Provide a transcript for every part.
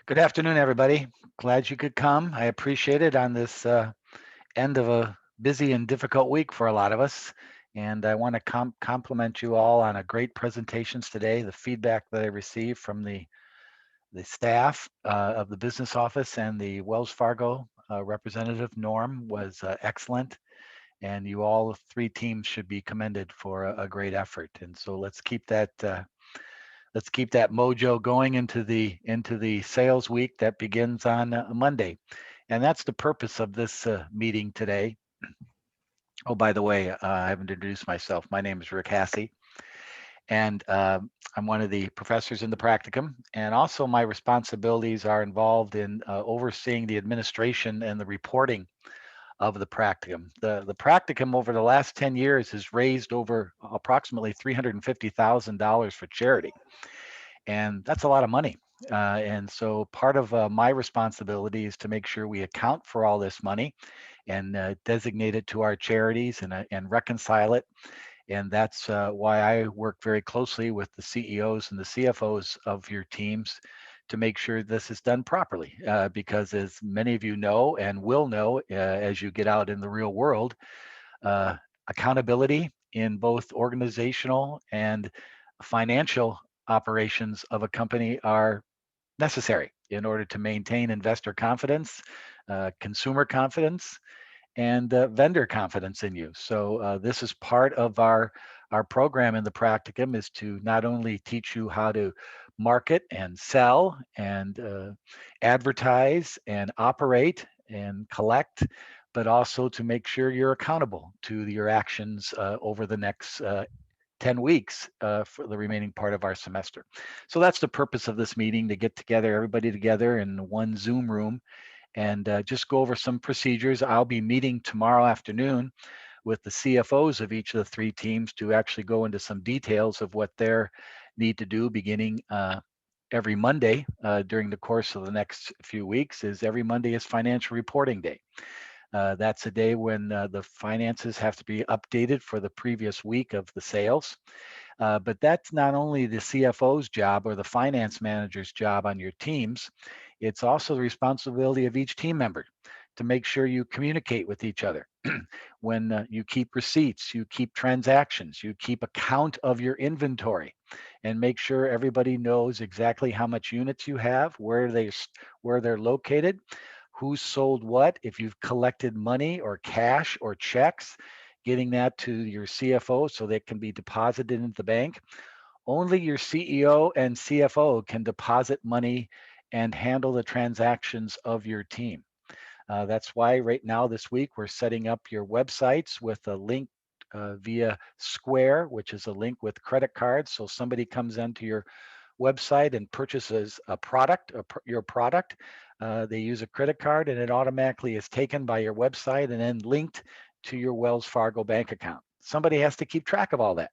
Good afternoon, everybody. Glad you could come. I appreciate it on this end of a busy and difficult week for a lot of us. And I want to compliment you all on a great presentations today. The feedback that I received from the staff of the business office and the Wells Fargo representative, Norm, was excellent. And you all three teams should be commended for a great effort. And so let's keep that mojo going into the sales week that begins on Monday. And that's the purpose of this meeting today. Oh, by the way, I haven't introduced myself. My name is Rick Hassey, and I'm one of the professors in the Practicum. And also my responsibilities are involved in overseeing the administration and the reporting of the Practicum. The Practicum over the last 10 years has raised over approximately $350,000 for charity. And that's a lot of money. And so part of my responsibility is to make sure we account for all this money and designate it to our charities and reconcile it. And that's why I work very closely with the CEOs and the CFOs of your teams to make sure this is done properly. Because as many of you know and will know as you get out in the real world, accountability in both organizational and financial operations of a company are necessary in order to maintain investor confidence, consumer confidence, and vendor confidence in you. So this is part of our program in the Practicum, is to not only teach you how to market and sell and advertise and operate and collect, but also to make sure you're accountable to your actions over the next 10 weeks for the remaining part of our semester. So that's the purpose of this meeting, to get together, everybody together in one Zoom room and just go over some procedures. I'll be meeting tomorrow afternoon with the CFOs of each of the three teams to actually go into some details of what they need to do beginning every Monday during the course of the next few weeks. Is every Monday is financial reporting day. That's a day when the finances have to be updated for the previous week of the sales. But that's not only the CFO's job or the finance manager's job on your teams, it's also the responsibility of each team member to make sure you communicate with each other. When you keep receipts, you keep transactions, you keep account of your inventory, and make sure everybody knows exactly how much units you have, where they're located, who sold what, if you've collected money or cash or checks, getting that to your CFO so that can be deposited into the bank. Only your CEO and CFO can deposit money and handle the transactions of your team. That's why right now this week we're setting up your websites with a link via Square, which is a link with credit cards. So somebody comes into your website and purchases a product, your product, they use a credit card and it automatically is taken by your website and then linked to your Wells Fargo bank account. Somebody has to keep track of all that.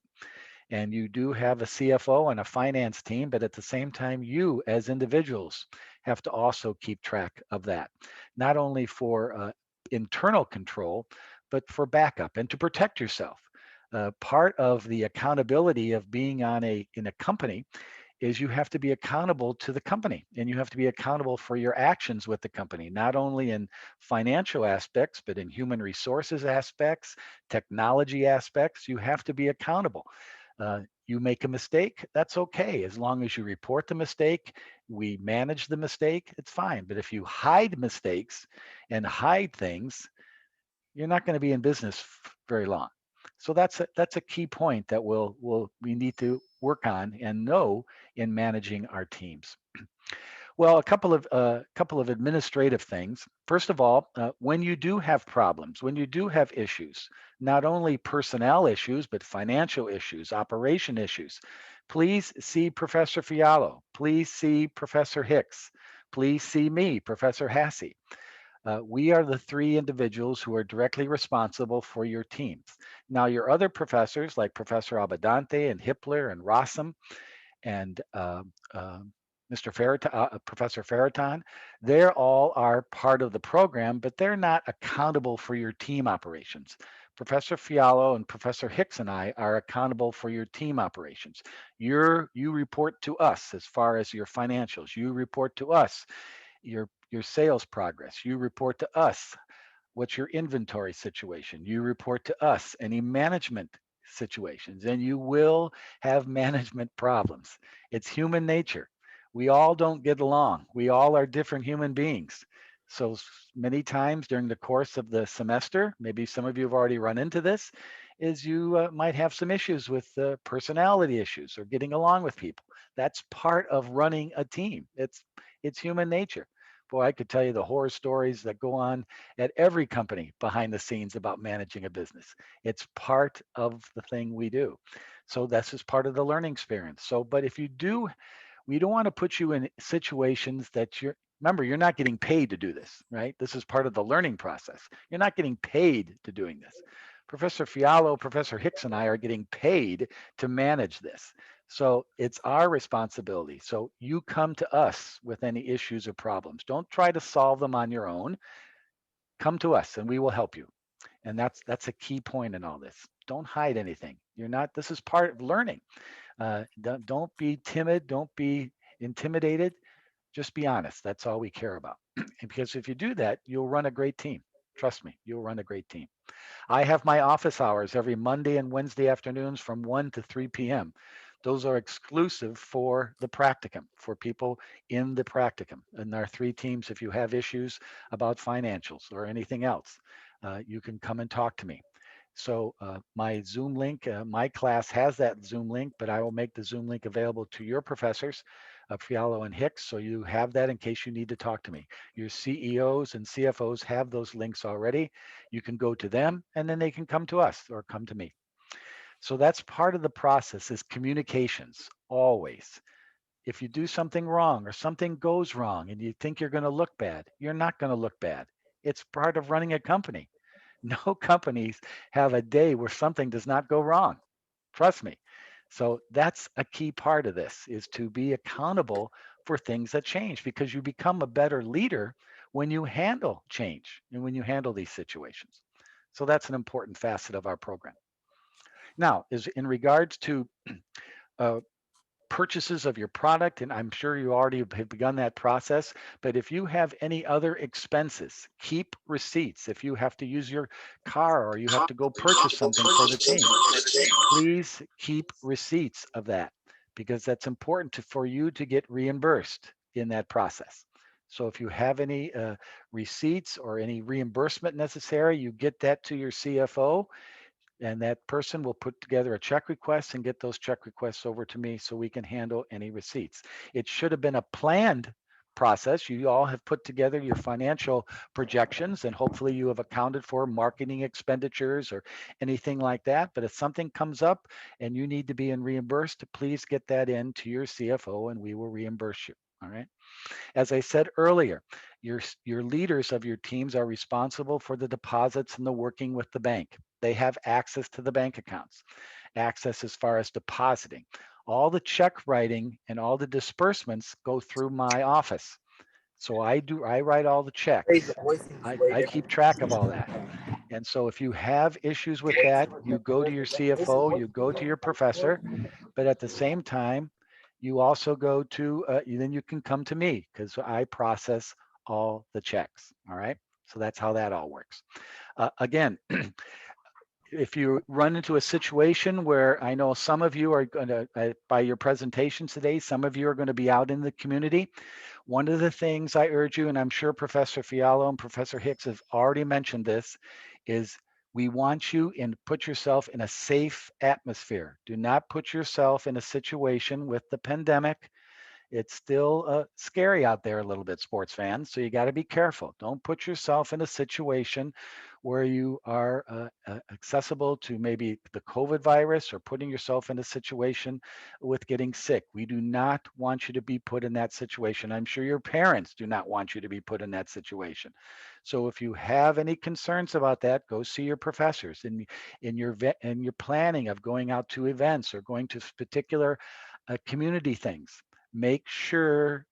And you do have a CFO and a finance team, but at the same time, you as individuals have to also keep track of that, not only for internal control, but for backup and to protect yourself. Part of the accountability of being in a company is you have to be accountable to the company, and you have to be accountable for your actions with the company, not only in financial aspects, but in human resources aspects, technology aspects. You have to be accountable. You make a mistake, that's okay. As long as you report the mistake, we manage the mistake, it's fine. But if you hide mistakes and hide things, you're not going to be in business very long. So that's a key point that we need to work on and know in managing our teams. Well, a couple of administrative things. First of all, when you do have problems, when you do have issues, not only personnel issues, but financial issues, operation issues, please see Professor Fialo. Please see Professor Hicks. Please see me, Professor Hassey. We are the three individuals who are directly responsible for your teams. Now, your other professors, like Professor Abadante and Hippler and Rossum and Professor Ferraton, they're all are part of the program, but they're not accountable for your team operations. Professor Fialo and Professor Hicks and I are accountable for your team operations. You report to us as far as your financials. You report to us your sales progress. You report to us what's your inventory situation. You report to us any management situations, and you will have management problems. It's human nature. We all don't get along. We all are different human beings. So many times during the course of the semester, maybe some of you have already run into this, is you might have some issues with personality issues or getting along with people. That's part of running a team. It's human nature. Boy, I could tell you the horror stories that go on at every company behind the scenes about managing a business. It's part of the thing we do. So this is part of the learning experience. So, but if you do, we don't want to put you in situations that remember, you're not getting paid to do this, right? This is part of the learning process. You're not getting paid to doing this. Professor Fialo, Professor Hicks, and I are getting paid to manage this. So it's our responsibility. So you come to us with any issues or problems. Don't try to solve them on your own. Come to us and we will help you. And that's a key point in all this. Don't hide anything. You're not. This is part of learning. Don't be timid. Don't be intimidated. Just be honest. That's all we care about. And because if you do that, you'll run a great team. Trust me, you'll run a great team. I have my office hours every Monday and Wednesday afternoons from 1 to 3 p.m. Those are exclusive for the practicum, for people in the practicum. And our three teams, if you have issues about financials or anything else, you can come and talk to me. So my Zoom link, my class has that Zoom link, but I will make the Zoom link available to your professors, Fialo and Hicks, so you have that in case you need to talk to me. Your CEOs and CFOs have those links already. You can go to them and then they can come to us or come to me. So that's part of the process is communications, always. If you do something wrong or something goes wrong and you think you're going to look bad, you're not going to look bad. It's part of running a company. No companies have a day where something does not go wrong. Trust me. So that's a key part of this is to be accountable for things that change because you become a better leader when you handle change and when you handle these situations. So that's an important facet of our program. Now, is in regards to uh, purchases of your product, and I'm sure you already have begun that process. But if you have any other expenses, keep receipts. If you have to use your car or you have to go purchase something for the team, please keep receipts of that because that's important for you to get reimbursed in that process. So if you have any receipts or any reimbursement necessary, you get that to your CFO and that person will put together a check request and get those check requests over to me so we can handle any receipts. It should have been a planned process. You all have put together your financial projections and hopefully you have accounted for marketing expenditures or anything like that. But if something comes up and you need to be reimbursed, please get that in to your CFO and we will reimburse you. All right. As I said earlier, your leaders of your teams are responsible for the deposits and the working with the bank. They have access to the bank accounts, access as far as depositing. All the check writing and all the disbursements go through my office. So I write all the checks. I keep track of all that. And so if you have issues with that, you go to your CFO, you go to your professor, but at the same time, you also go to, then you can come to me because I process all the checks. All right. So that's how that all works. Again, if you run into a situation where I know some of you are going to, by your presentations today, some of you are going to be out in the community. One of the things I urge you, and I'm sure Professor Fialo and Professor Hicks have already mentioned this, is we want you in put yourself in a safe atmosphere. Do not put yourself in a situation with the pandemic. It's still scary out there a little bit, sports fans. So you got to be careful. Don't put yourself in a situation where you are accessible to maybe the COVID virus or putting yourself in a situation with getting sick. We do not want you to be put in that situation. I'm sure your parents do not want you to be put in that situation. So if you have any concerns about that, go see your professors in your planning of going out to events or going to particular community things. Make sure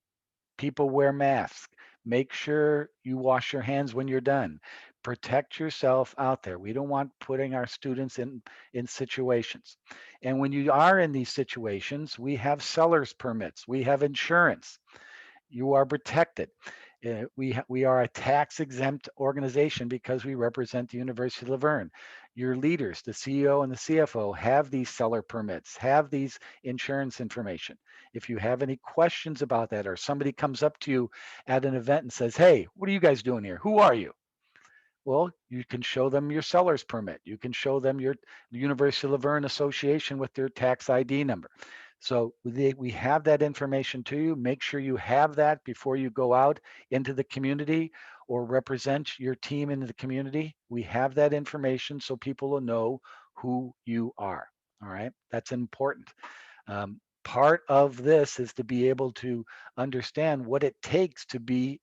people wear masks. Make sure you wash your hands when you're done. Protect yourself out there. We don't want putting our students in situations. And when you are in these situations, we have seller's permits, we have insurance. You are protected. We are a tax exempt organization because we represent the University of Laverne. Your leaders, the CEO and the CFO, have these seller permits, have these insurance information. If you have any questions about that, or somebody comes up to you at an event and says, "Hey, what are you guys doing here? Who are you?" Well, you can show them your seller's permit. You can show them your University of Laverne association with their tax ID number. So we have that information to you. Make sure you have that before you go out into the community or represent your team in the community. We have that information so people will know who you are. All right, that's important. Part of this is to be able to understand what it takes to be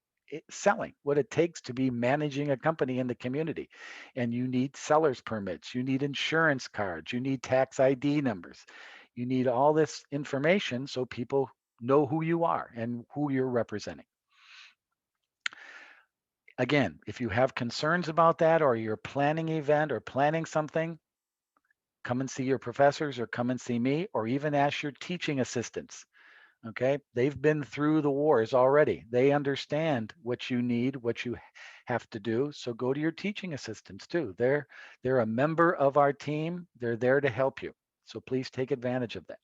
selling, what it takes to be managing a company in the community. And you need seller's permits, you need insurance cards, you need tax ID numbers, you need all this information so people know who you are and who you're representing. Again, if you have concerns about that or you're planning an event or planning something, come and see your professors or come and see me or even ask your teaching assistants. Okay, they've been through the wars already. They understand what you need, what you have to do. So go to your teaching assistants too. They're a member of our team. They're there to help you. So please take advantage of that.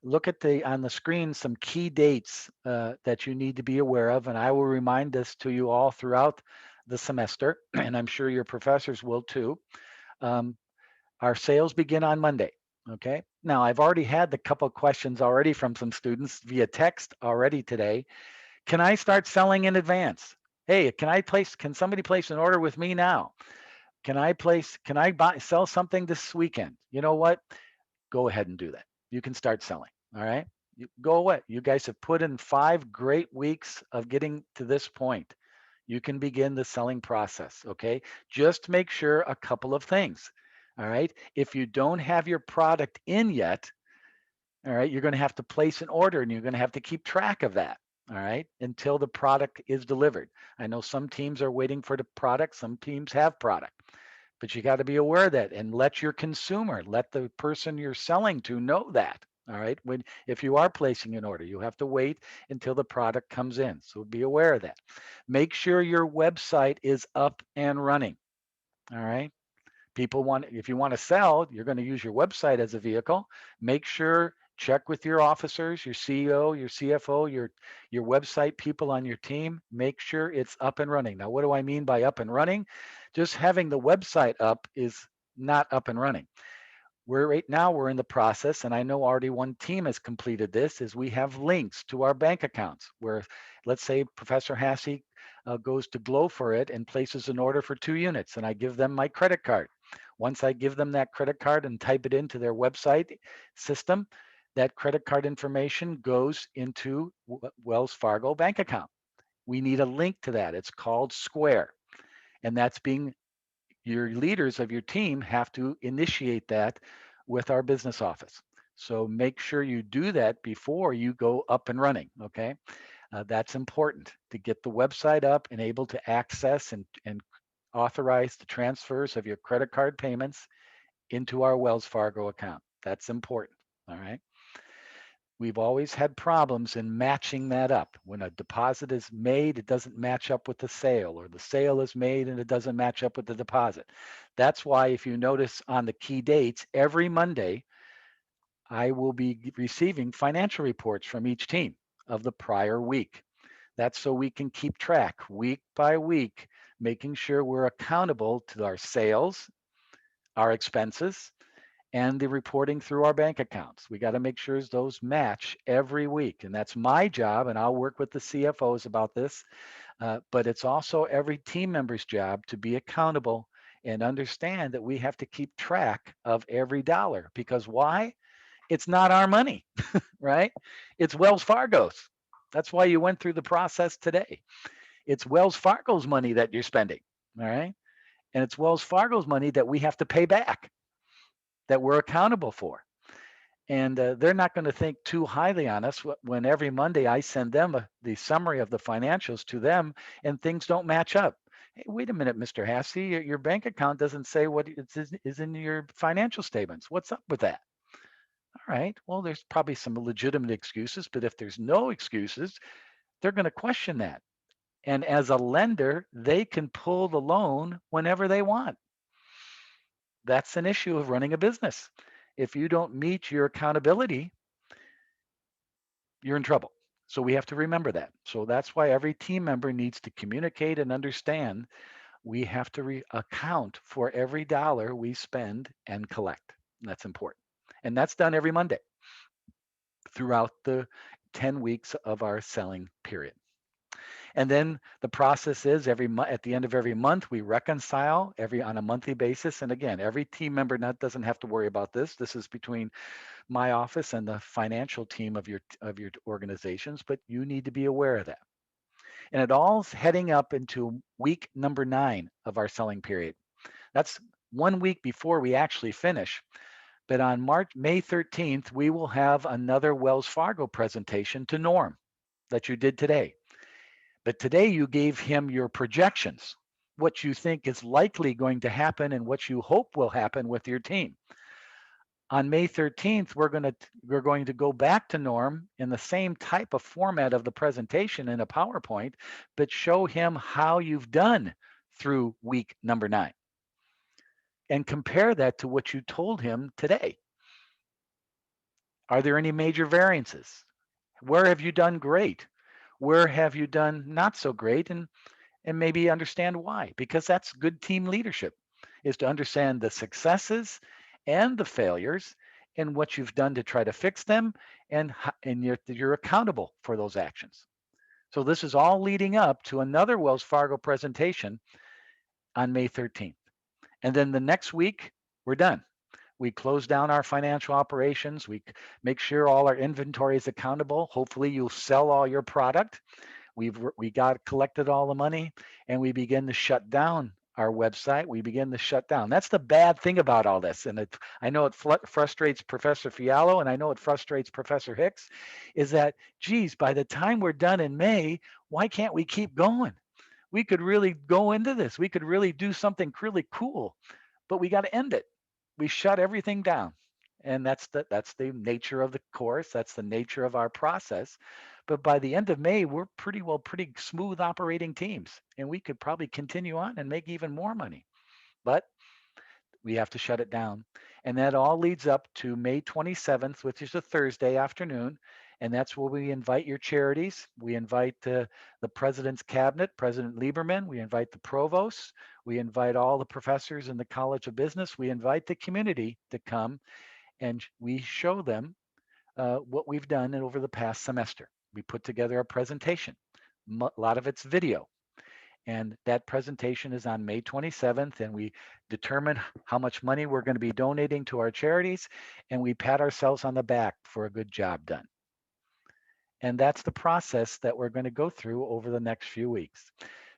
Look at the on the screen some key dates that you need to be aware of, and I will remind this to you all throughout the semester, and I'm sure your professors will too. Um, our sales begin on Monday. Okay. Now I've already had the couple of questions already from some students via text already today. Can I start selling in advance? Hey, can somebody place an order with me now? Can I sell something this weekend? You know what? Go ahead and do that. You can start selling. All right. Go away. You guys have put in 5 great weeks of getting to this point. You can begin the selling process. Okay. Just make sure a couple of things. All right. If you don't have your product in yet, all right, you're going to have to place an order and you're going to have to keep track of that. All right, until the product is delivered. I know some teams are waiting for the product, some teams have product, but you got to be aware of that and let your consumer, let the person you're selling to know that. All right, when if you are placing an order, you have to wait until the product comes in. So be aware of that. Make sure your website is up and running. All right. People want, if you want to sell, you're going to use your website as a vehicle. Make sure, check with your officers, your CEO, your CFO, your website people on your team. Make sure it's up and running. Now, what do I mean by up and running? Just having the website up is not up and running. Right now we're in the process, and I know already one team has completed this, is we have links to our bank accounts where, let's say Professor Hassey goes to Glow for it and places an order for 2 units, and I give them my credit card. Once I give them that credit card and type it into their website system, that credit card information goes into Wells Fargo bank account. We need a link to that. It's called Square, and that's being, your leaders of your team have to initiate that with our business office. So make sure you do that before you go up and running. Okay. That's important to get the website up and able to access and authorize the transfers of your credit card payments into our Wells Fargo account. That's important. All right. We've always had problems in matching that up. When a deposit is made, it doesn't match up with the sale, or the sale is made and it doesn't match up with the deposit. That's why if you notice on the key dates, every Monday, I will be receiving financial reports from each team of the prior week. That's so we can keep track week by week, making sure we're accountable to our sales, our expenses, and the reporting through our bank accounts. We got to make sure those match every week. And that's my job. And I'll work with the CFOs about this. But it's also every team member's job to be accountable and understand that we have to keep track of every dollar. Because why? It's not our money, right? It's Wells Fargo's. That's why you went through the process today. It's Wells Fargo's money that you're spending, all right? And it's Wells Fargo's money that we have to pay back, that we're accountable for. And they're not going to think too highly on us when every Monday I send them the summary of the financials to them and things don't match up. Hey, wait a minute, Mr. Hassey, your bank account doesn't say what is in your financial statements. What's up with that? All right, well, there's probably some legitimate excuses, but if there's no excuses, they're going to question that. And as a lender, they can pull the loan whenever they want. That's an issue of running a business. If you don't meet your accountability, you're in trouble. So we have to remember that. So that's why every team member needs to communicate and understand we have to account for every dollar we spend and collect. That's important. And that's done every Monday throughout the 10 weeks of our selling period. And then the process is at the end of every month we reconcile every on a monthly basis. And again, every team member doesn't have to worry about this. This is between my office and the financial team of your organizations, but you need to be aware of that. And it all's heading up into week number 9 of our selling period. That's 1 week before we actually finish. But on May 13th, we will have another Wells Fargo presentation to Norm that you did today. But today you gave him your projections, what you think is likely going to happen and what you hope will happen with your team. On May 13th, we're going to go back to Norm in the same type of format of the presentation in a PowerPoint, but show him how you've done through week number 9 and compare that to what you told him today. Are there any major variances? Where have you done great? Where have you done not so great? And maybe understand why, because that's good team leadership, is to understand the successes and the failures and what you've done to try to fix them, and you're accountable for those actions. So this is all leading up to another Wells Fargo presentation on May 13th. And then the next week, we're done. We close down our financial operations. We make sure all our inventory is accountable. Hopefully you'll sell all your product. We got collected all the money, and we begin to shut down our website. We begin to shut down. That's the bad thing about all this, and I know it frustrates Professor Fialo, and I know it frustrates Professor Hicks, is that, geez, by the time we're done in May, why can't we keep going? We could really go into this. We could really do something really cool, but we got to end it. We shut everything down. And that's the nature of the course. That's the nature of our process. But by the end of May, we're pretty smooth operating teams, and we could probably continue on and make even more money. But we have to shut it down. And that all leads up to May 27th, which is a Thursday afternoon. And that's where we invite your charities. We invite the president's cabinet, President Lieberman. We invite the provosts. We invite all the professors in the College of Business. We invite the community to come, and we show them what we've done over the past semester. We put together a presentation. A lot of it's video. And that presentation is on May 27th, and we determine how much money we're going to be donating to our charities, and we pat ourselves on the back for a good job done. And that's the process that we're going to go through over the next few weeks.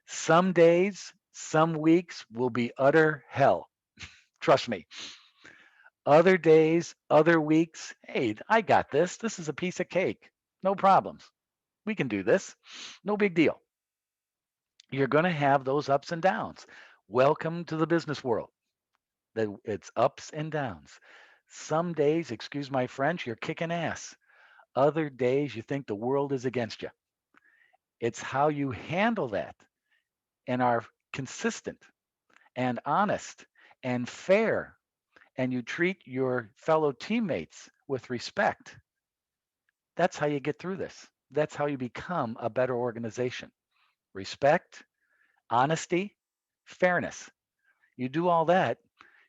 Some days, some weeks will be utter hell. Trust me. Other days, other weeks, hey, I got this. This is a piece of cake. No problems. We can do this. No big deal. You're going to have those ups and downs. Welcome to the business world. It's ups and downs. Some days, excuse my French, you're kicking ass. Other days, you think the world is against you. It's how you handle that and are consistent and honest and fair, and you treat your fellow teammates with respect. That's how you get through this. That's how you become a better organization. Respect, honesty, fairness. You do all that,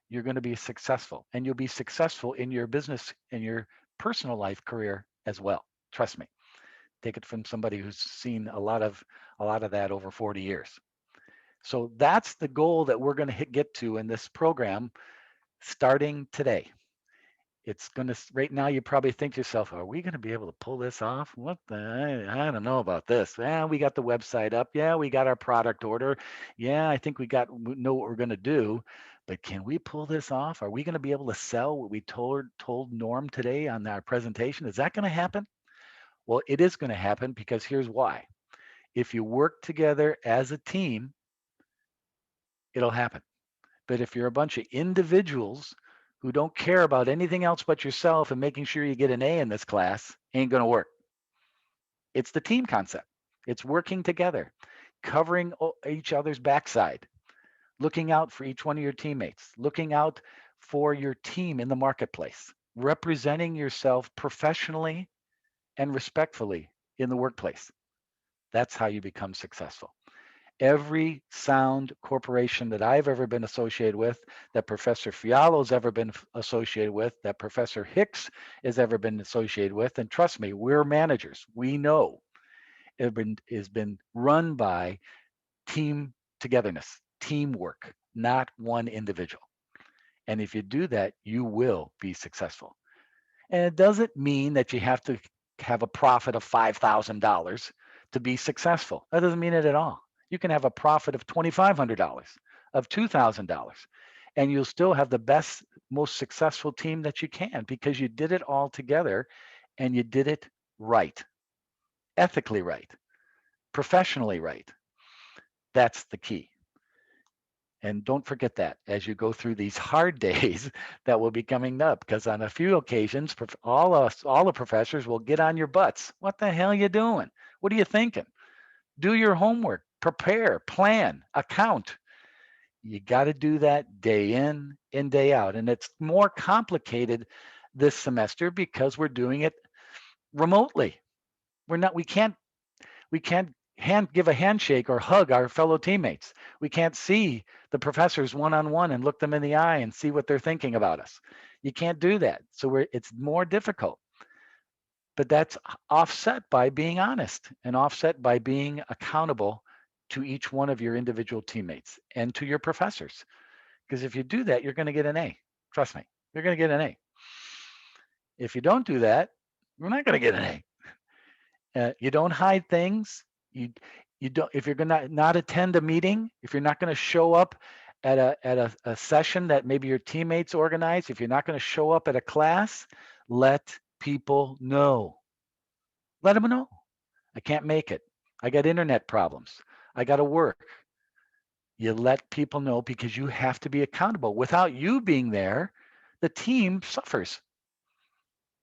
you're going to be successful, and you'll be successful in your business, in your personal life career as well. Trust me. Take it from somebody who's seen a lot of that over 40 years. So that's the goal that we're going to get to in this program starting today. It's going to, right now, you probably think to yourself, are we going to be able to pull this off? What the, I don't know about this. Yeah, we got the website up. Yeah, we got our product order. Yeah, I think know what we're going to do. But can we pull this off? Are we going to be able to sell what we told Norm today on our presentation? Is that going to happen? Well, it is going to happen because here's why. If you work together as a team, it'll happen. But if you're a bunch of individuals who don't care about anything else but yourself and making sure you get an A in this class, ain't going to work. It's the team concept. It's working together, covering each other's backside, looking out for each one of your teammates, looking out for your team in the marketplace, representing yourself professionally and respectfully in the workplace. That's how you become successful. Every sound corporation that I've ever been associated with, that Professor Fialo's ever been associated with, that Professor Hicks has ever been associated with, and trust me, we're managers. We know has been run by team togetherness, teamwork, not one individual. And if you do that, you will be successful. And it doesn't mean that you have to have a profit of $5,000 to be successful. That doesn't mean it at all. You can have a profit of $2,500, of $2,000, and you'll still have the best, most successful team that you can because you did it all together and you did it right, ethically right, professionally right. That's the key. And don't forget that as you go through these hard days that will be coming up, because on a few occasions, all the professors will get on your butts. What the hell are you doing? What are you thinking? Do your homework, prepare, plan, account. You got to do that day in and day out. And it's more complicated this semester because we're doing it remotely. We can't give a handshake or hug our fellow teammates. We can't see the professors one on one and look them in the eye and see what they're thinking about us. You can't do that. So it's more difficult. But that's offset by being honest and offset by being accountable to each one of your individual teammates and to your professors. Because if you do that, you're going to get an A. Trust me, you're going to get an A. If you don't do that, you're not going to get an A. You don't hide things. You don't. If you're gonna not attend a meeting, if you're not going to show up at a session that maybe your teammates organize, if you're not going to show up at a class, let people know. Let them know. I can't make it. I got internet problems. I got to work. You let people know because you have to be accountable. Without you being there, the team suffers.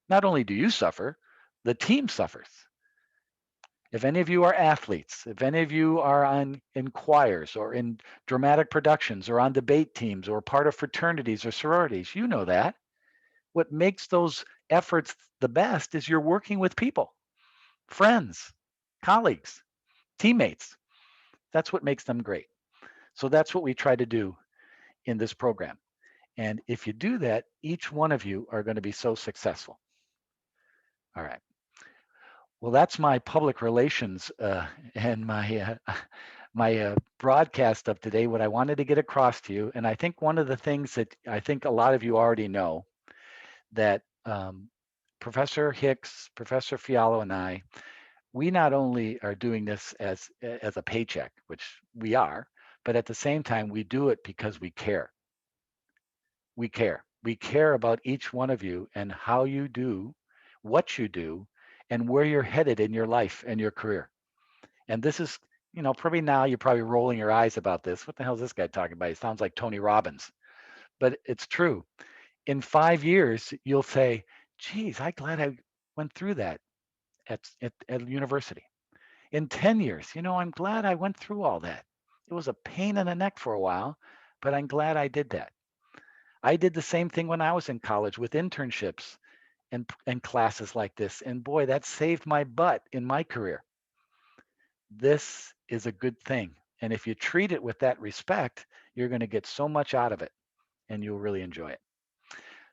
Not only do you suffer, the team suffers. If any of you are athletes, if any of you are in choirs or in dramatic productions or on debate teams or part of fraternities or sororities, you know that. What makes those efforts the best is you're working with people, friends, colleagues, teammates. That's what makes them great. So that's what we try to do in this program. And if you do that, each one of you are going to be so successful. All right. Well, that's my public relations and my broadcast of today. What I wanted to get across to you, and I think one of the things that I think a lot of you already know, that Professor Hicks, Professor Fialo, and I, we not only are doing this as a paycheck, which we are, but at the same time we do it because we care. We care. We care about each one of you and how you do, what you do, and where you're headed in your life and your career. And this is, probably now you're probably rolling your eyes about this. What the hell is this guy talking about? He sounds like Tony Robbins. But it's true. In 5 years, you'll say, geez, I'm glad I went through that at university. In 10 years, I'm glad I went through all that. It was a pain in the neck for a while, but I'm glad I did that. I did the same thing when I was in college with internships and classes like this. And boy, that saved my butt in my career. This is a good thing. And if you treat it with that respect, you're going to get so much out of it and you'll really enjoy it.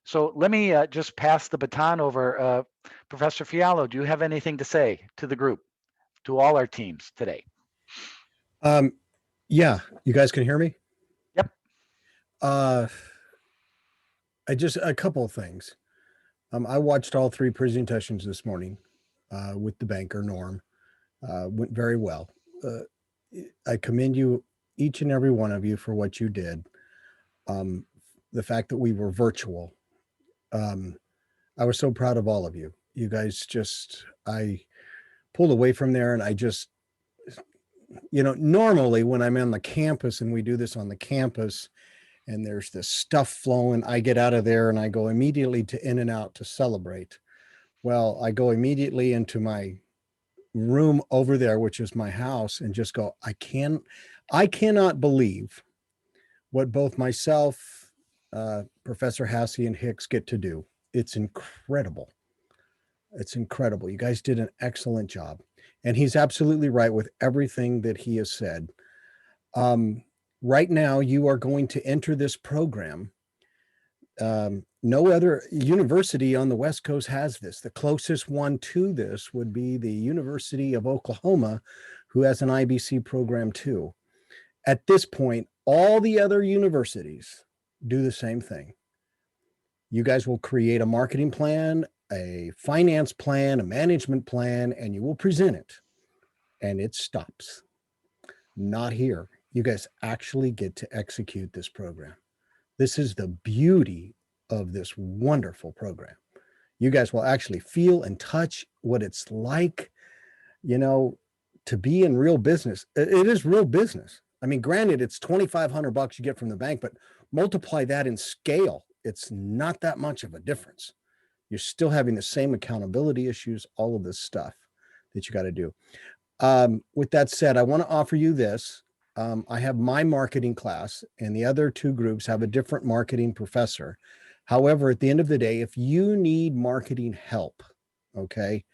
So let me just pass the baton over. Professor Fialo, do you have anything to say to the group, to all our teams today? Yeah, you guys can hear me? Yep. I just a couple of things. I watched all three presentations this morning with the banker Norm. Went very well. I commend you, each and every one of you, for what you did. Um, the fact that we were virtual. Um, I was so proud of all of you. You guys just, I pulled away from there and I just, normally when I'm on the campus and we do this on the campus and there's this stuff flowing, I get out of there and I go immediately to In and Out to celebrate. Well, I go immediately into my room over there, which is my house, and just go, I cannot believe what both myself, Professor Hassey, and Hicks get to do. It's incredible. It's incredible. You guys did an excellent job. And he's absolutely right with everything that he has said. Um, right now, you are going to enter this program. No other university on the West Coast has this. The closest one to this would be the University of Oklahoma, who has an IBC program too. At this point, all the other universities do the same thing. You guys will create a marketing plan, a finance plan, a management plan, and you will present it. And it stops. Not here. You guys actually get to execute this program. This is the beauty of this wonderful program. You guys will actually feel and touch what it's like, you know, to be in real business. It is real business. I mean, granted, it's $2,500 you get from the bank, but multiply that in scale. It's not that much of a difference. You're still having the same accountability issues, all of this stuff that you got to do. With that said, I want to offer you this. I have my marketing class, and the other two groups have a different marketing professor. However, at the end of the day, if you need marketing help, okay,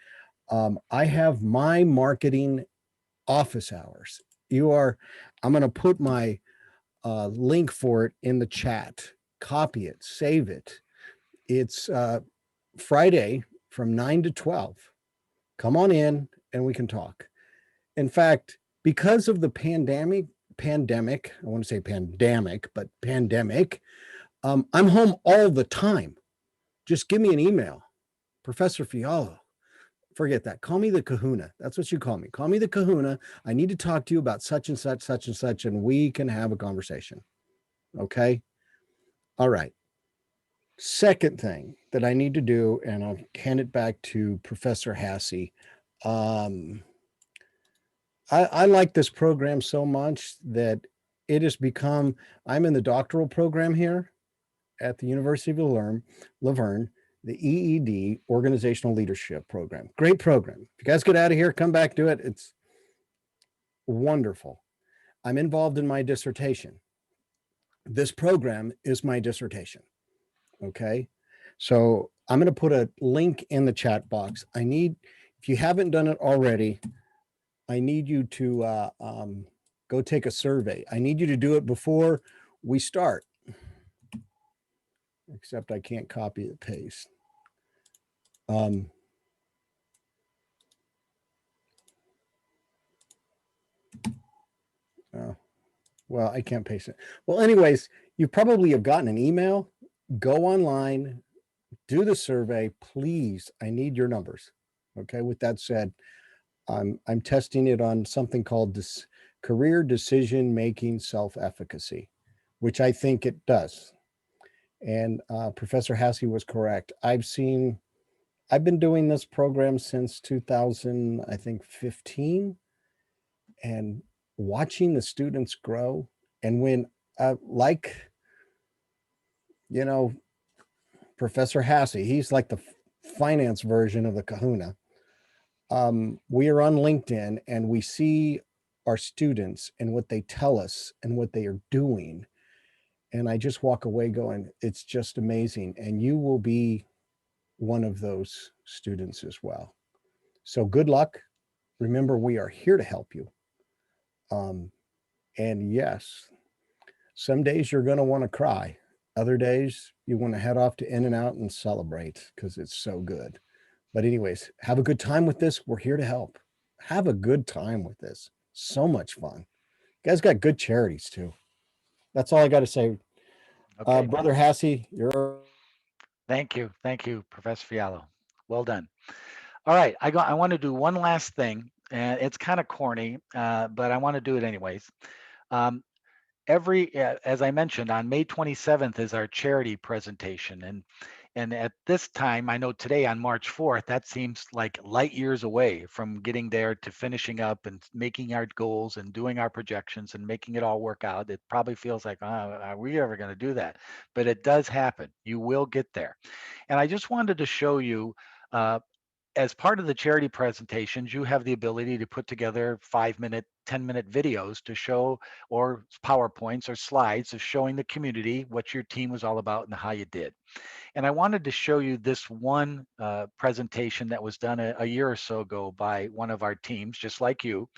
I have my marketing office hours. I'm going to put my link for it in the chat. Copy it, save it. It's Friday from 9 to 12. Come on in and we can talk. In fact, because of the I want to say pandemic, but pandemic, I'm home all the time. Just give me an email, Professor Fialo. Forget that. Call me the kahuna. That's what you call me. Call me the kahuna. I need to talk to you about such and such, and we can have a conversation. Okay. All right. Second thing that I need to do, and I'll hand it back to Professor Hassey. Um, I like this program so much that it has become, I'm in the doctoral program here at the University of Laverne, the EED Organizational Leadership Program. Great program. If you guys get out of here, come back to it. It's wonderful. I'm involved in my dissertation. This program is my dissertation. Okay. So I'm going to put a link in the chat box. If you haven't done it already, I need you to go take a survey. I need you to do it before we start, except I can't copy and paste. Um, oh, well, I can't paste it. Well, anyways, you probably have gotten an email. Go online, do the survey, please. I need your numbers. Okay. With that said, I'm testing it on something called this career decision making self efficacy, which I think it does. And Professor Hassey was correct. I've been doing this program since 2000, I think 15, and watching the students grow. And when, like, you know, Professor Hassey, he's like the finance version of the kahuna. We are on LinkedIn and we see our students and what they tell us and what they are doing. And I just walk away going, it's just amazing. And you will be one of those students as well. So good luck. Remember, we are here to help you. Um, and yes, some days you're going to want to cry. Other days you want to head off to In and Out and celebrate because it's so good. But, anyways, have a good time with this. We're here to help. Have a good time with this. So much fun. You guys got good charities too. That's all I got to say. Okay. Brother Hassey, you're Thank you, Professor Fialo. Well done. All right, I want to do one last thing, and it's kind of corny, but I want to do it anyways. Um, as I mentioned, on May 27th is our charity presentation, and at this time, I know today on March 4th, that seems like light years away from getting there to finishing up and making our goals and doing our projections and making it all work out. It probably feels like, oh, are we ever going to do that? But it does happen. You will get there. And I just wanted to show you, as part of the charity presentations, you have the ability to put together 5-minute, 10-minute videos to show, or PowerPoints or slides of showing the community what your team was all about and how you did. And I wanted to show you this one presentation that was done a year or so ago by one of our teams, just like you,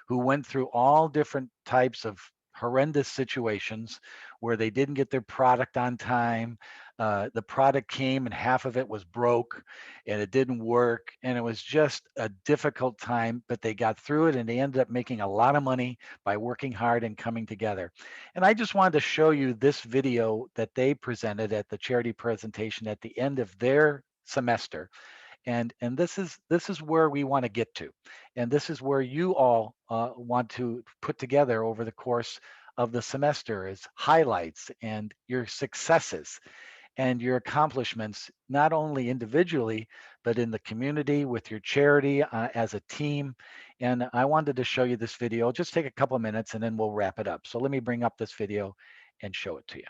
who went through all different types of horrendous situations where they didn't get their product on time. The product came and half of it was broke and it didn't work. And it was just a difficult time, but they got through it and they ended up making a lot of money by working hard and coming together. And I just wanted to show you this video that they presented at the charity presentation at the end of their semester. And this is where we want to get to, and this is where you all want to put together over the course of the semester is highlights and your successes and your accomplishments, not only individually but in the community with your charity, as a team. And I wanted to show you this video. Just take a couple of minutes and then we'll wrap it up. So let me bring up this video and show it to you.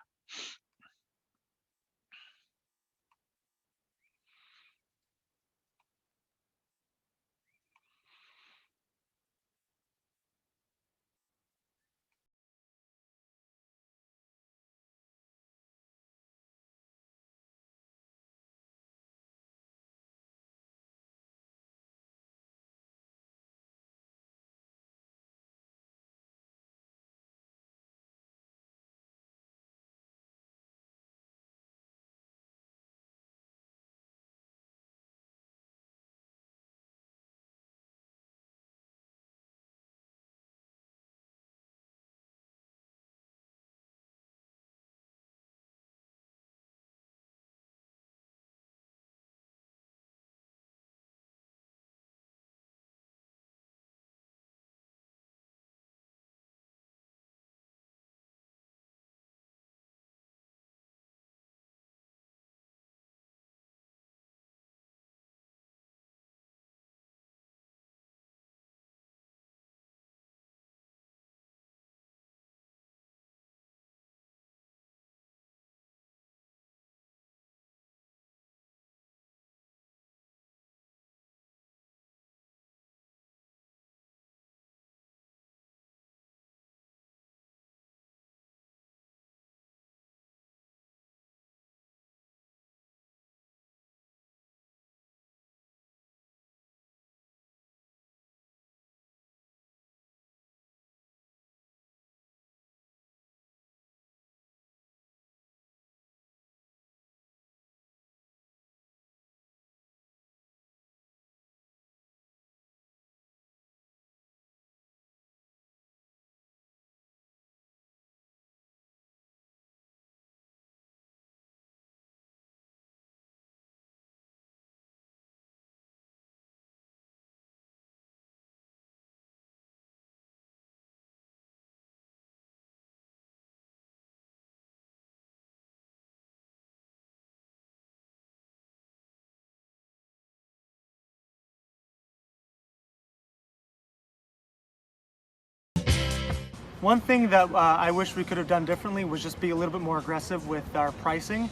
One thing that I wish we could have done differently was just be a little bit more aggressive with our pricing,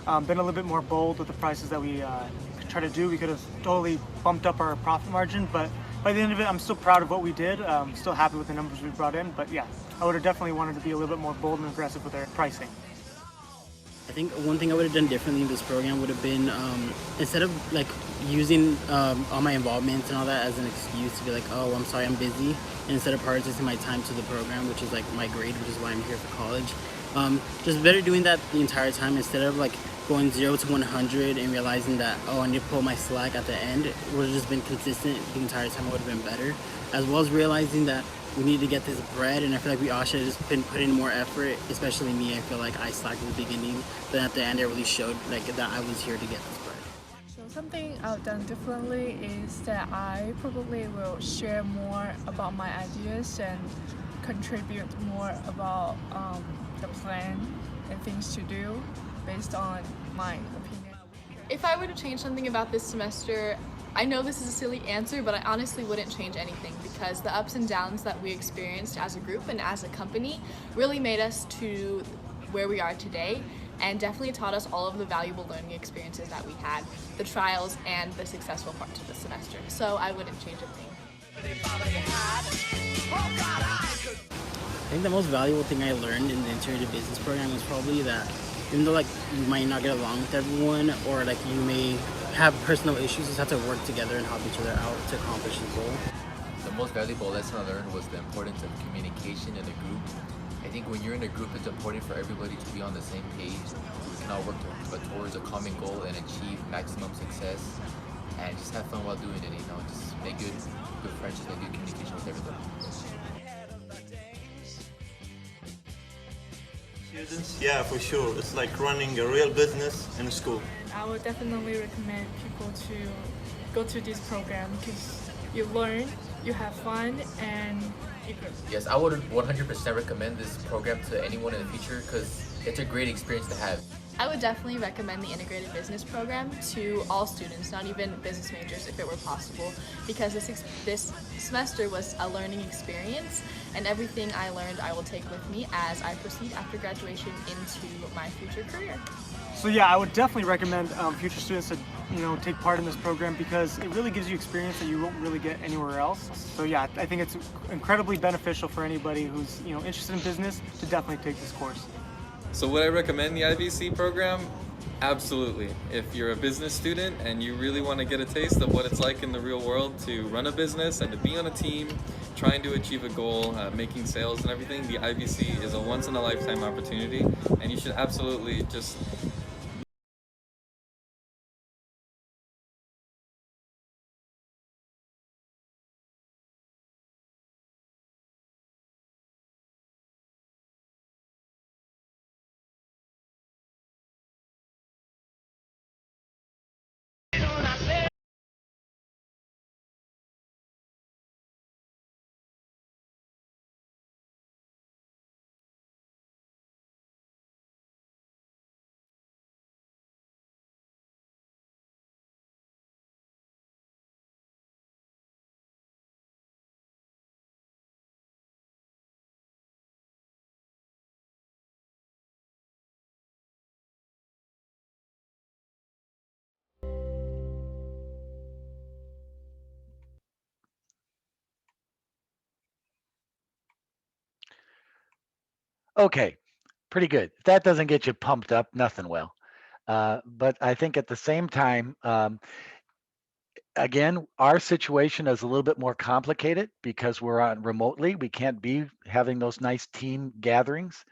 been a little bit more bold with the prices that we try to do. We could have totally bumped up our profit margin, but by the end of it, I'm still proud of what we did. Still happy with the numbers we brought in, but yeah, I would have definitely wanted to be a little bit more bold and aggressive with our pricing. I think one thing I would have done differently in this program would have been, instead of like using all my involvements and all that as an excuse to be like, oh, I'm sorry, I'm busy, and instead of prioritizing my time to the program, which is like my grade, which is why I'm here for college, just better doing that the entire time instead of like going 0 to 100 and realizing that, oh, I need to pull my slack at the end. It would have just been consistent the entire time. It would have been better, as well as realizing that we need to get this bread, and I feel like we all should have just been putting in more effort, especially me. I feel like I slacked at the beginning, but at the end it really showed like that I was here to get this bread. So something I've done differently is that I probably will share more about my ideas and contribute more about the plan and things to do based on my opinion. If I were to change something about this semester, I know this is a silly answer, but I honestly wouldn't change anything because the ups and downs that we experienced as a group and as a company really made us to where we are today and definitely taught us all of the valuable learning experiences that we had, the trials and the successful parts of the semester. So I wouldn't change a thing. I think the most valuable thing I learned in the integrated business program was probably that even though like you might not get along with everyone or like you may have personal issues, you just have to work together and help each other out to accomplish the goal. The most valuable lesson I learned was the importance of communication in a group. I think when you're in a group, it's important for everybody to be on the same page. We can all work towards a common goal and achieve maximum success. And just have fun while doing it. Just make good friendships and good communication with everybody. Students, yeah, for sure. It's like running a real business in a school. I would definitely recommend people to go to this program because you learn, you have fun, and you grow. Yes, I would 100% recommend this program to anyone in the future because it's a great experience to have. I would definitely recommend the integrated business program to all students, not even business majors if it were possible, because this semester was a learning experience and everything I learned I will take with me as I proceed after graduation into my future career. So yeah, I would definitely recommend future students to take part in this program because it really gives you experience that you won't really get anywhere else. So yeah, I think it's incredibly beneficial for anybody who's interested in business to definitely take this course. So would I recommend the IBC program? Absolutely. If you're a business student and you really want to get a taste of what it's like in the real world to run a business and to be on a team, trying to achieve a goal, making sales and everything, the IBC is a once-in-a-lifetime opportunity, and you should absolutely just Okay, pretty good. If that doesn't get you pumped up, nothing will. But I think at the same time, again, our situation is a little bit more complicated because we're on remotely. We can't be having those nice team gatherings.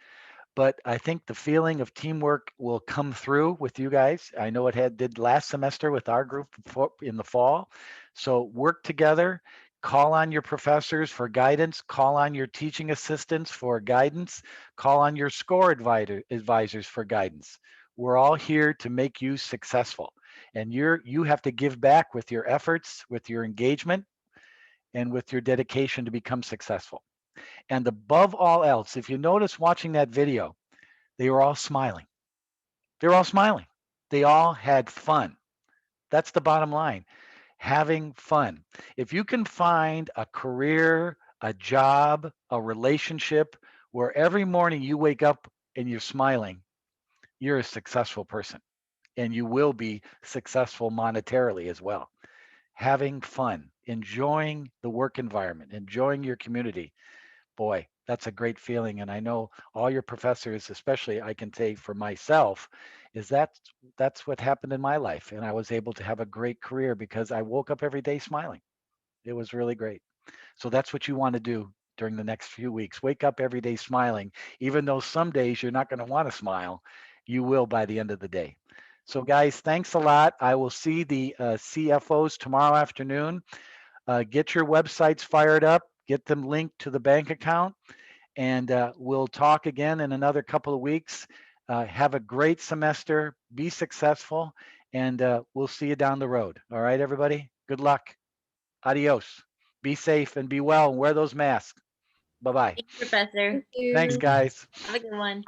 But I think the feeling of teamwork will come through with you guys. I know it did last semester with our group in the fall. So work together, call on your professors for guidance, call on your teaching assistants for guidance, call on your score advisors for guidance. We're all here to make you successful. And you have to give back with your efforts, with your engagement, and with your dedication to become successful. And above all else, if you notice watching that video, they were all smiling. They were all smiling. They all had fun. That's the bottom line. Having fun. If you can find a career, a job, a relationship where every morning you wake up and you're smiling, you're a successful person and you will be successful monetarily as well. Having fun, enjoying the work environment, enjoying your community, boy, that's a great feeling. And I know all your professors, especially I can say for myself, is that's what happened in my life. And I was able to have a great career because I woke up every day smiling. It was really great. So that's what you want to do during the next few weeks. Wake up every day smiling, even though some days you're not going to want to smile, you will by the end of the day. So guys, thanks a lot. I will see the CFOs tomorrow afternoon. Get your websites fired up, get them linked to the bank account, and we'll talk again in another couple of weeks. Have a great semester, be successful, and we'll see you down the road. All right, everybody? Good luck. Adios. Be safe and be well and wear those masks. Bye-bye. Thanks, Professor. Thank you. Thanks, guys. Have a good one.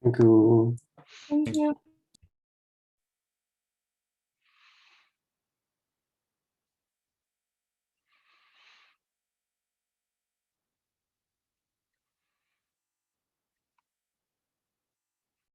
Thank you. Thank you.